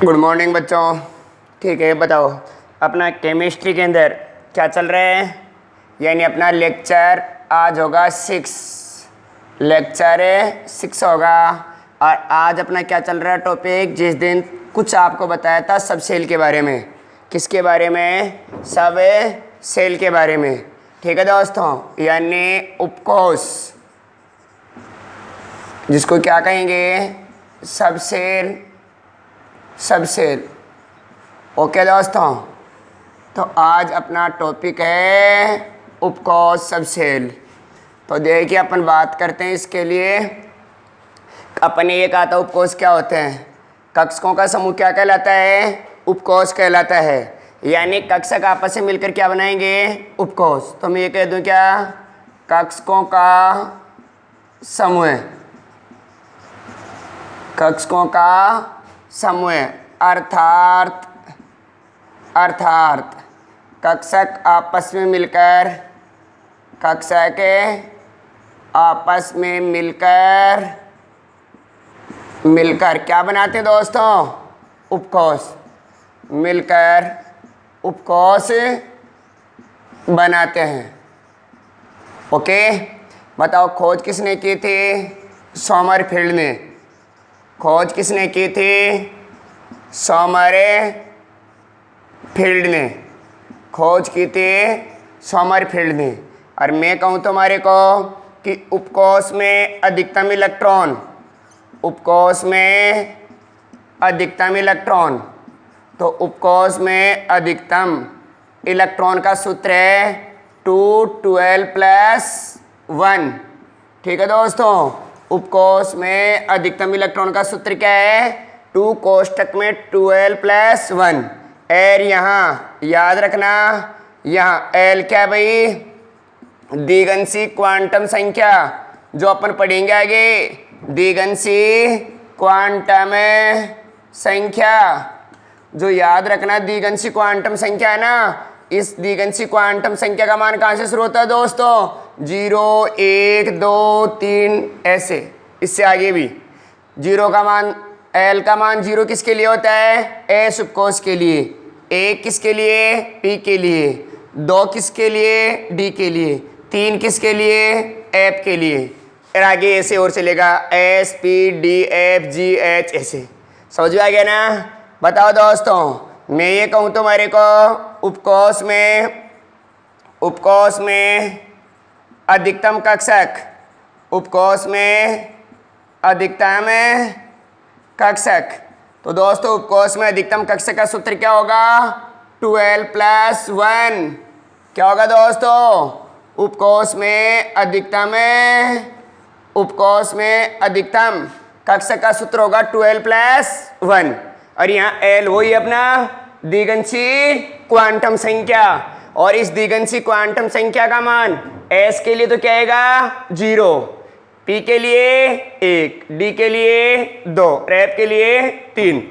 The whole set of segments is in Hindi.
गुड मॉर्निंग बच्चों। ठीक है, बताओ अपना केमिस्ट्री के अंदर क्या चल रहा है। यानी अपना लेक्चर आज होगा 6, लेक्चर 6 होगा। और आज अपना क्या चल रहा है टॉपिक, जिस दिन कुछ आपको बताया था सब सेल के बारे में। किसके बारे में? सब सेल के बारे में। ठीक है दोस्तों, यानी उपकोष, जिसको क्या कहेंगे? सब सेल, सब सेल। ओके दोस्तों, तो आज अपना टॉपिक है उपकोष सब सेल। तो देखिए अपन बात करते हैं इसके लिए। अपन ये कहा था उपकोष क्या होते हैं। कक्षकों का समूह क्या कहलाता है? उपकोष कहलाता है। यानी कक्षक आपस में मिलकर क्या बनाएंगे? उपकोष। तो मैं ये कह दूं क्या? कक्षकों का समूह, कक्षकों का समूह अर्थात कक्षक आपस में मिलकर, कक्षक आपस में मिलकर क्या बनाते हैं दोस्तों? उपकोष। मिलकर उपकोष बनाते हैं। ओके, बताओ खोज किसने की थी? सोमरफील्ड ने। खोज किसने की थी? सोमरफील्ड ने खोज की थी, सोमरफील्ड ने। और मैं कहूँ तुम्हारे को कि उपकोष में अधिकतम इलेक्ट्रॉन, उपकोष में अधिकतम इलेक्ट्रॉन, तो उपकोष में अधिकतम इलेक्ट्रॉन का सूत्र है 212+1। ठीक है दोस्तों, उपकोष में अधिकतम इलेक्ट्रॉन का सूत्र क्या है? 2 कोष्टक में 12+1। और यहाँ याद रखना, यहाँ एल क्या भाई? द्विगंशी क्वांटम संख्या, जो अपन पढ़ेंगे आगे। द्विगंशी क्वांटम संख्या, जो याद रखना द्विगंशी क्वांटम संख्या है ना, इस द्विगंशी क्वांटम संख्या का मान कहाँ से शुरू होता है दोस्तों? 0, 1, 2, 3 ऐसे, इससे आगे भी। 0 का मान, एल का मान 0 किसके लिए होता है? एस उपकोष के लिए। 1 किसके लिए? पी के लिए। 2 किसके लिए? डी के लिए। 3 किसके लिए? एफ के लिए। और आगे ऐसे और चलेगा, S P D F G H ऐसे। समझ में आ गया ना? बताओ दोस्तों, मैं ये कहूँ तुम्हारे को उपकोष में अधिकतम कक्षक, उपकोष में अधिकतम कक्षक, तो दोस्तों उपकोष में अधिकतम कक्षक का सूत्र क्या होगा? 12+1। क्या होगा दोस्तों? उपकोष में अधिकतम कक्षक का सूत्र होगा 12+1। और यहाँ एल वही अपना द्विगंशी क्वांटम संख्या, और इस द्विगंशी क्वांटम संख्या का मान एस के लिए तो क्या आएगा? 0, पी के लिए 1, डी के लिए 2, एफ के लिए 3।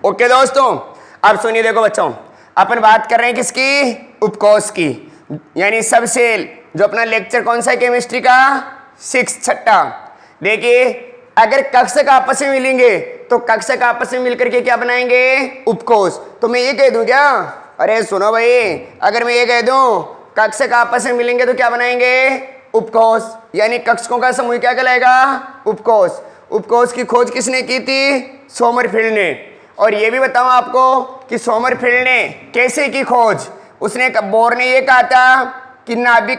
ओके दोस्तों, अब सुनिए, देखो बच्चों, अपन बात कर रहे हैं किसकी? उपकोष की, यानी सब सेल। जो अपना लेक्चर कौन सा है केमिस्ट्री का? 6, छठा। देखिए, अगर कक्षक आपस में मिलेंगे तो कक्षक आपस में मिलकर के क्या बनाएंगे? उपकोष। तो मैं ये कह दूं क्या? अरे सुनो भाई, अगर मैं ये कह दूं कक्षक आपस में मिलेंगे तो क्या बनाएंगे? उपकोष। यानी कक्षकों का समूह क्या कहलाएगा? उपकोष। उपकोष की खोज किसने की थी? सोमरफील्ड ने। और ये भी बताऊं आपको कि सोमरफील्ड ने कैसे की खोज? उसने, बोर ने ये कहा था कि नाभिक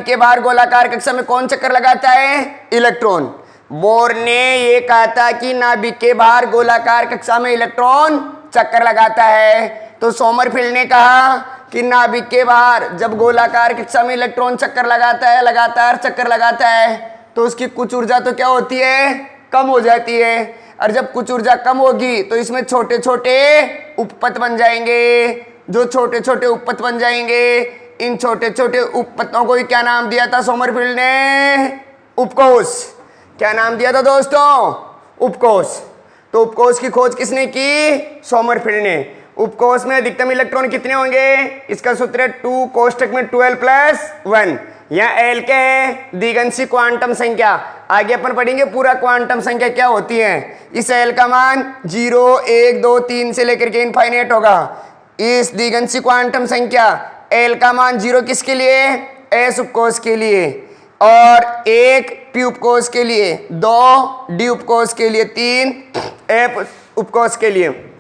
के बाहर गोलाकार कक्षा में कौन चक्कर लगाता है? इलेक्ट्रॉन। बोर ने ये कहा था कि नाभिक के बाहर गोलाकार कक्षा में इलेक्ट्रॉन चक्कर लगाता है। तो सोमरफील्ड ने कहा कि नाभिक के बाहर जब गोलाकार कक्षा में इलेक्ट्रॉन चक्कर लगाता है, लगातार चक्कर लगाता है, तो उसकी कुछ ऊर्जा तो क्या होती है? कम हो जाती है। और जब कुछ ऊर्जा कम होगी तो इसमें छोटे छोटे उपपथ बन जाएंगे। जो छोटे छोटे उपपथ बन जाएंगे, इन छोटे छोटे उपपथों को ही क्या नाम दिया था सोमरफील्ड ने? उपकोष। क्या नाम दिया था दोस्तों? उपकोष। तो उपकोष की खोज किसने की? सोमरफील्ड ने। उपकोष में अधिकतम इलेक्ट्रॉन कितने होंगे? इसका सूत्र है 2 कोष्टक में 12+1। यहाँ एल क्या है, दिगंशी क्वांटम संख्या। आगे अपन पढ़ेंगे पूरा क्वांटम संख्या क्या होती है। इस एल का मान 0 1 2 3 से लेकर के इनफाइनाइट होगा। इस दिगंशी क्वांटम संख्या एल का मान 0 किसके लिए, एस उपकोष के लिए, और 1 पी उपकोष के लिए, 2 डी उपकोष के लिए, 3 एफ उपकोष के लिए।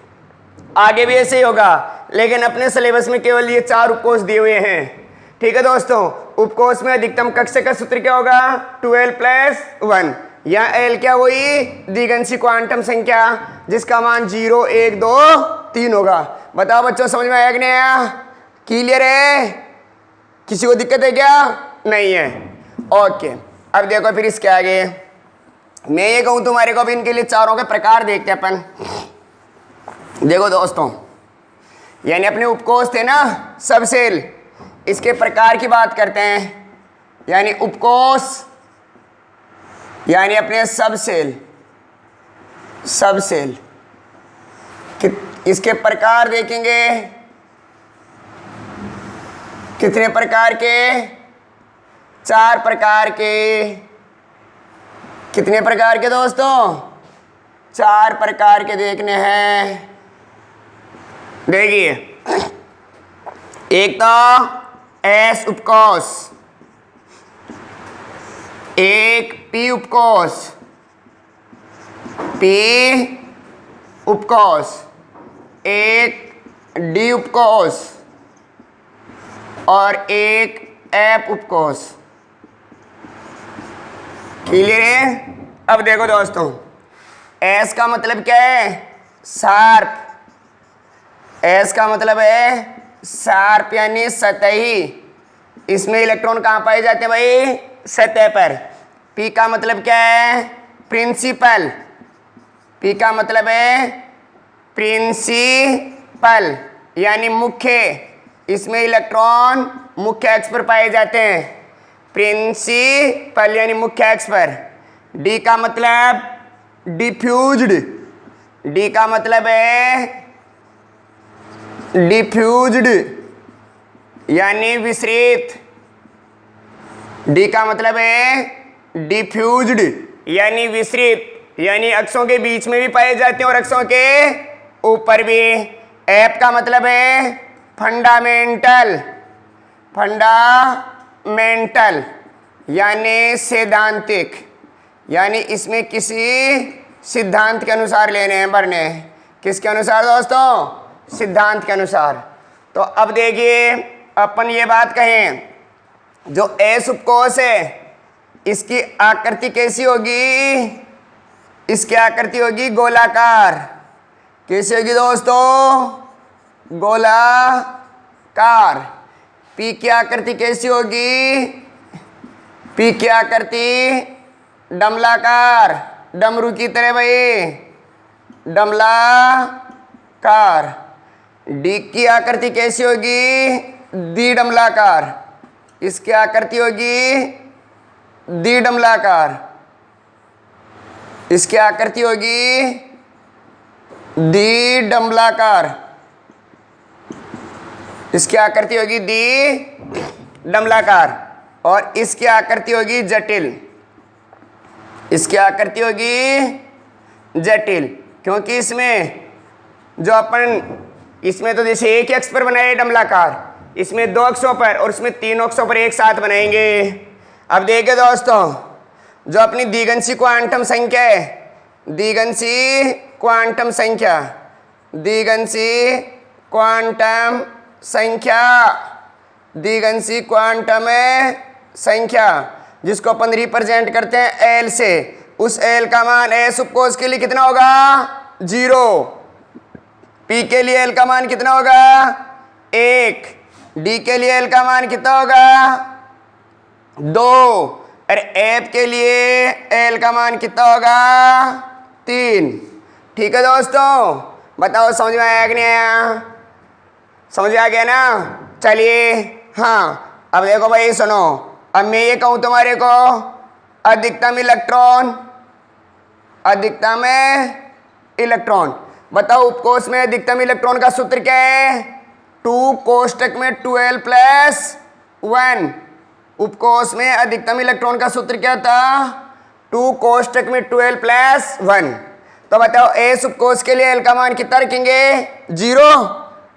आगे भी ऐसे ही होगा, लेकिन अपने सिलेबस में केवल ये 4 उपकोष दिए हुए हैं। ठीक है दोस्तों, उपकोष में अधिकतम कक्ष का सूत्र क्या होगा, 12+1। यहाँ एल क्या हुई, दिगंशी क्वांटम संख्या जिसका मान 0 1 2 3 होगा। बताओ बच्चों, समझ में आया कि नहीं आया, क्लियर है, किसी को दिक्कत है क्या, नहीं है, ओके। अब देखो फिर इसके आगे मैं ये कहूँ तुम्हारे को, अब इनके लिए चारों के प्रकार देखते हैं अपन। देखो दोस्तों, यानी अपने उपकोष थे ना सब सेल, इसके प्रकार की बात करते हैं। यानी उपकोष यानी अपने सब सेल इसके प्रकार देखेंगे। कितने प्रकार के, 4 प्रकार के। कितने प्रकार के दोस्तों, 4 प्रकार के देखने हैं। देखिए, एक तो एस उपकोष, एक पी उपकोष, एक डी उपकोष और एक एफ उपकोष। क्लियर है। अब देखो दोस्तों, एस का मतलब क्या है, शार्प। एस का मतलब है शार्प यानी सतही। इसमें इलेक्ट्रॉन कहाँ पाए जाते हैं भाई, सतह पर। पी का मतलब क्या है, प्रिंसिपल। पी का मतलब है प्रिंसिपल यानी मुख्य। इसमें इलेक्ट्रॉन मुख्य अक्ष पर पाए जाते हैं, प्रिंसिपल यानी मुख्य अक्ष पर। डी का मतलब डिफ्यूज्ड। डी का मतलब है डिफ्यूज्ड यानी विसरित। डी का मतलब है डिफ्यूज्ड यानी विसरित, यानी अक्षों के बीच में भी पाए जाते हैं और अक्षों के ऊपर भी। एफ का मतलब है फंडामेंटल। फंडामेंटल यानी सैद्धांतिक, यानी इसमें किसी सिद्धांत के अनुसार लेने हैं, भरने हैं। किसके अनुसार दोस्तों, सिद्धांत के अनुसार। तो अब देखिए, अपन ये बात कहें, जो एस उपकोष है इसकी आकृति कैसी होगी, इसकी आकृति होगी गोलाकार। कैसी होगी दोस्तों, गोलाकार। पी की आकृति कैसी होगी, पी की आकृति डमलाकार, डमरू की तरह भाई, डमलाकार। डी की आकृति कैसी होगी, द्विडमलाकार। इसकी आकृति होगी द्विडमलाकार। इसकी आकृति होगी द्विडमलाकार। इसकी आकृति होगी द्विडमलाकार। और इसकी आकृति होगी जटिल। इसकी आकृति होगी जटिल, क्योंकि इसमें जो अपन, इसमें तो जैसे एक ही अक्ष पर बनाए डमलाकार, इसमें 2 अक्षों पर और इसमें 3 अक्षों पर एक साथ बनाएंगे। अब देखिए दोस्तों, जो अपनी दिगंशी क्वांटम संख्या है, दिगंशी क्वांटम संख्या, दिगंशी क्वांटम संख्या, दिगंशी क्वांटम संख्या जिसको अपन रिप्रेजेंट करते हैं एल से, उस एल का मान एस उपकोष के लिए कितना होगा, 0। पी के लिए एल का मान कितना होगा, 1। डी के लिए एल का मान कितना होगा, 2। और एफ के लिए एल का मान कितना होगा, 3। ठीक है दोस्तों, बताओ समझ में आया कि नहीं आया, समझ में आ गया ना। चलिए हाँ, अब देखो भाई सुनो, अब मैं ये कहूँ तुम्हारे को, अधिकतम इलेक्ट्रॉन, अधिकतम इलेक्ट्रॉन, बताओ उपकोष में अधिकतम इलेक्ट्रॉन का सूत्र क्या है, 2 कोष्टक में 12+1। उपकोष में अधिकतम इलेक्ट्रॉन का सूत्र क्या था? 2 कोष्टक में 12 प्लस 1। तो बताओ एस उपकोष के लिए एल का मान कितना रखेंगे? 0।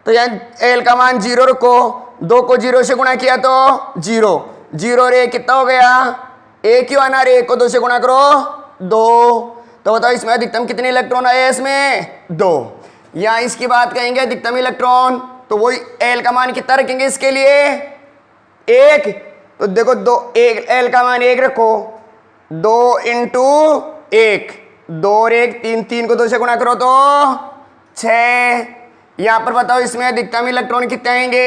तो यहाँ एल का मान 0 रखो, 2 को 0 से गुणा किया तो 0, 0 रे कितना हो गया? 1 क्यों आना रे? 1 को 2 से गुणा करो 2। तो बताओ इसमें अधिकतम कितने इलेक्ट्रॉन आए? इसमें 2। यहाँ इसकी बात कहेंगे अधिकतम इलेक्ट्रॉन, तो वही एल का मान कितना रखेंगे इसके लिए? 1। तो देखो 2 1 एल का मान 1 रखो, 2 इंटू 1, 2 और 1 3, 3 को 2 से गुणा करो तो 6। यहाँ पर बताओ इसमें अधिकतम इलेक्ट्रॉन कितने आएंगे?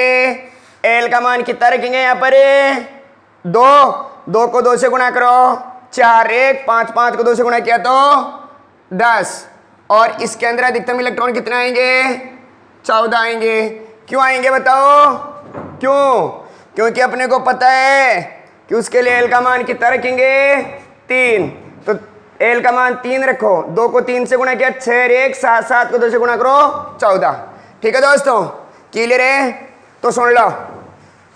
एल का मान कितना रखेंगे यहाँ पर? 2, 2 को 2 से गुणा करो 4, 1 5, 5 को 2 से गुणा किया तो 10। और इसके अंदर अधिकतम इलेक्ट्रॉन कितने आएंगे? 14 आएंगे। क्यों आएंगे बताओ? क्यों? क्योंकि अपने को पता है कि उसके लिए एल का मान कितना रखेंगे? 3। तो एल का मान 3 रखो, 2 को 3 से गुणा किया 6, 1 7, 7 को 2 से गुणा करो 14। ठीक है दोस्तों, क्लियर है? तो सुन लो,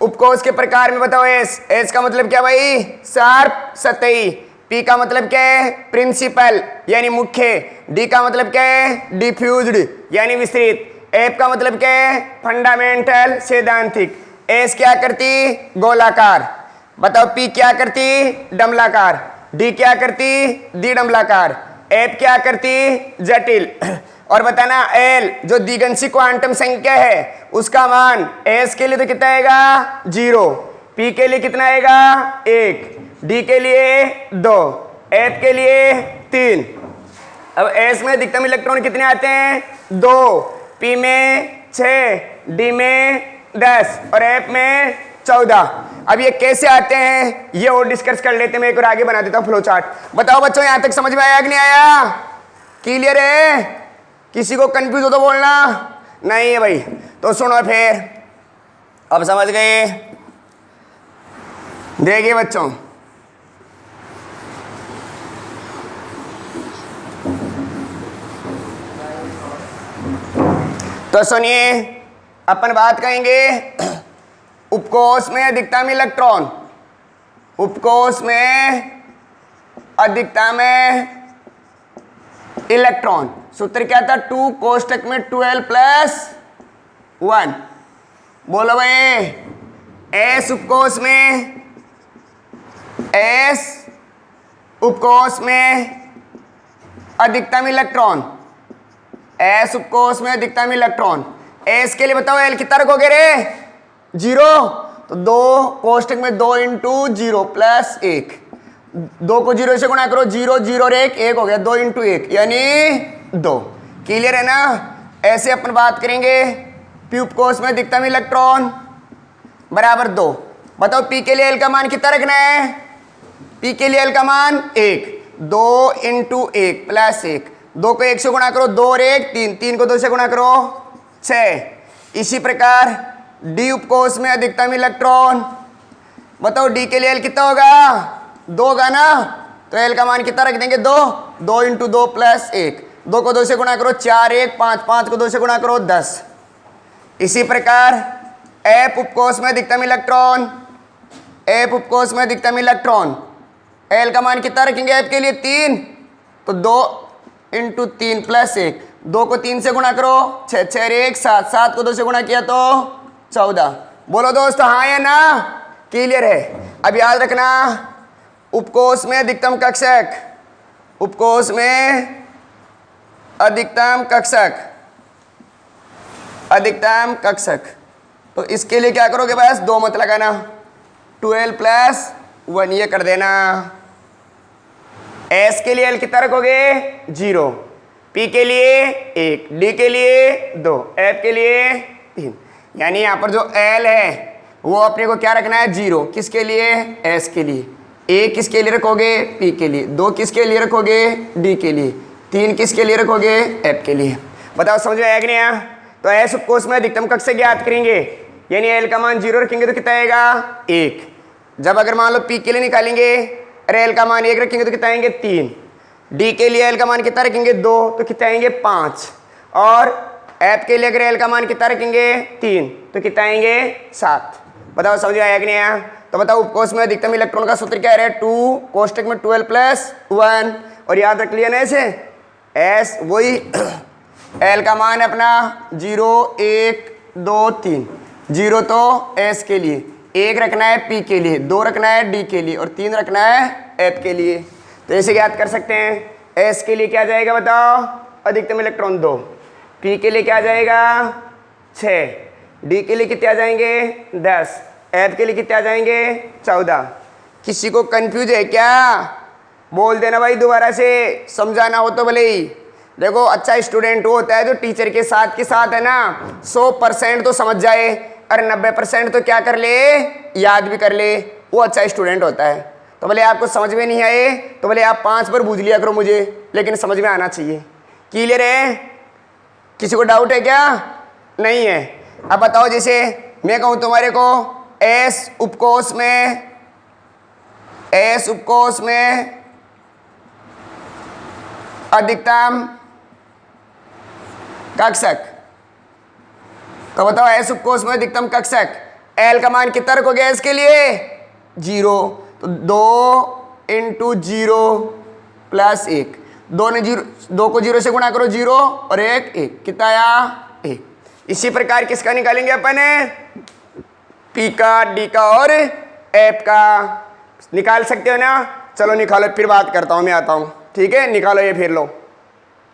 उपकोष के प्रकार में बताओ एस। एस का मतलब क्या भाई? शार्प सतही। पी का मतलब क्या है? प्रिंसिपल यानी मुख्य। डी का मतलब क्या है? डिफ्यूज्ड यानी विस्तृत। एफ का मतलब क्या है? फंडामेंटल सैद्धांतिक। एस क्या करती? गोलाकार। बताओ पी क्या करती? डमलाकार। डी क्या करती? द्विडम्बलाकार। एफ क्या करती? जटिल। और बताना एल जो द्विगंशी क्वांटम संख्या है उसका मान एस के लिए तो कितना आएगा? 0, पी के लिए कितना आएगा? 1, डी के लिए 2, एफ के लिए 3। अब एस में अधिकतम इलेक्ट्रॉन कितने आते हैं? 2, पी में 6, डी में 10 और एफ में 14। अब ये कैसे आते हैं ये और डिस्कस कर लेते हैं। मैं एक और आगे बना देता हूँ फ्लो चार्ट। बताओ बच्चों यहां तक समझ में आया कि नहीं आया? क्लियर है? किसी को कंफ्यूज हो तो बोलना। नहीं है भाई तो सुनो फिर, अब समझ गए? देखिए बच्चों, तो सुनिए, अपन बात करेंगे उपकोष में अधिकतम इलेक्ट्रॉन। उपकोष में अधिकतम इलेक्ट्रॉन सूत्र क्या था? 2 कोष्टक में 12 प्लस 1। बोलो भाई, एस उपकोष में, एस उपकोष में अधिकतम इलेक्ट्रॉन, एस उपकोष में अधिकतम इलेक्ट्रॉन। एस के लिए बताओ एल कितना रखोगे रे? 0। तो 2 कोष्टक में 2 इंटू 0 प्लस 1, 2 को 0 से गुणा करो 0, 0 और 1, 1 हो गया, 2 इंटू 1 यानी 2। क्लियर है ना? ऐसे अपन बात करेंगे पी उपकोष में अधिकतम इलेक्ट्रॉन बराबर 2। बताओ पी के लिए एल का मान कितना रखना है? पी के लिए एल का मान 1, 2 इंटू 1 प्लस 1, 2 को 1 से गुणा करो 2 और 1 3, 3 को 2 से गुणा करो 6। इसी प्रकार डी उपकोष में अधिकतम इलेक्ट्रॉन, बताओ डी के लिए एल कितना होगा? 2 होगा ना? तो एल का मान कितना रख देंगे? 2, 2 इंटू 2 प्लस 1, 2 को 2 से गुणा करो 4, 1 5, 5 को 2 से गुणा करो 10। इसी प्रकार एफ उपकोष में अधिकतम इलेक्ट्रॉन, एफ उपकोष में अधिकतम इलेक्ट्रॉन, एल का मान कितना रखेंगे एफ के लिए? 3। तो 2 इंटू 3 प्लस 1, 2 को 3 से गुणा करो 6, 6 1 7, 7 को 2 से गुणा किया तो 14। बोलो दोस्तों हाँ या ना? क्लियर है? अब याद रखना, उपकोष में अधिकतम कक्षक, उपकोष में अधिकतम कक्षक, अधिकतम कक्षक, तो इसके लिए क्या करोगे? बस 2 मत लगाना, 12 प्लस 1 ये कर देना। एस के लिए एल कितना रखोगे? 0, पी के लिए 1, डी के लिए 2, एफ के लिए 3। यानी यहाँ पर जो एल है वो अपने को क्या रखना है? 0। किसके लिए? एस के लिए। 1 किसके लिए रखोगे? पी के लिए। 2 किसके लिए रखोगे? डी के लिए। 3 किसके लिए रखोगे? एफ के लिए। बताओ समझ में आया कि नहीं आया? तो एस उपकोष में अधिकतम कक्षक ज्ञात करेंगे, यानी एल का मान 0 रखेंगे तो कितना आएगा? 1। जब अगर मान लो पी के लिए निकालेंगे, अरे एल का मान 1 रखेंगे तो कितना आएंगे? 3। डी के लिए एल का मान कितना रखेंगे? 2 तो कितना आएंगे? 5। और एफ के लिए अगर एल का मान कितना रखेंगे? 3 तो कितना आएंगे? 7। बताओ समझ में आया कि नहीं आया? तो बताओ उपकोष में अधिकतम इलेक्ट्रॉन का सूत्र क्या है? 2 कोष्टक में 12 प्लस 1। और याद रख लिया ना ऐसे एस वही एल का मान है अपना 0 1 2 3। 0 तो एस के लिए, 1 रखना है पी के लिए, 2 रखना है डी के लिए और 3 रखना है एफ के लिए। तो ऐसे याद कर सकते हैं एस के लिए क्या जाएगा बताओ? अधिकतम इलेक्ट्रॉन 2। पी के लिए क्या जाएगा? 6। डी के लिए कितने आ जाएंगे? 10। एफ के लिए कितने आ जाएंगे? 14। किसी को कंफ्यूज है क्या? बोल देना भाई दोबारा से, समझाना हो तो भले ही। देखो अच्छा स्टूडेंट वो होता है जो टीचर के साथ है ना 100% तो समझ जाए और 90% तो क्या कर ले? याद भी कर ले, वो अच्छा स्टूडेंट होता है। तो भले आपको समझ में नहीं आए तो भले आप 5 बार बूझ लिया करो मुझे, लेकिन समझ में आना चाहिए। क्लियर है? किसी को डाउट है क्या? नहीं है। अब बताओ जैसे मैं कहूं तुम्हारे को एस उपकोष में अधिकतम कक्षक, तो बताओ एस उपकोष में अधिकतम कक्षक एल का मान कितना रखोगे इसके लिए? 0। तो 2 × 0 प्लस 1। 2 को 0 से गुणा करो 0 और 1 1 कितना आया? 1। इसी प्रकार किसका निकालेंगे अपन? पी का, डी का और एफ का निकाल सकते हो ना? चलो निकालो, फिर बात करता हूँ, मैं आता हूँ। ठीक है, निकालो ये फिर लो।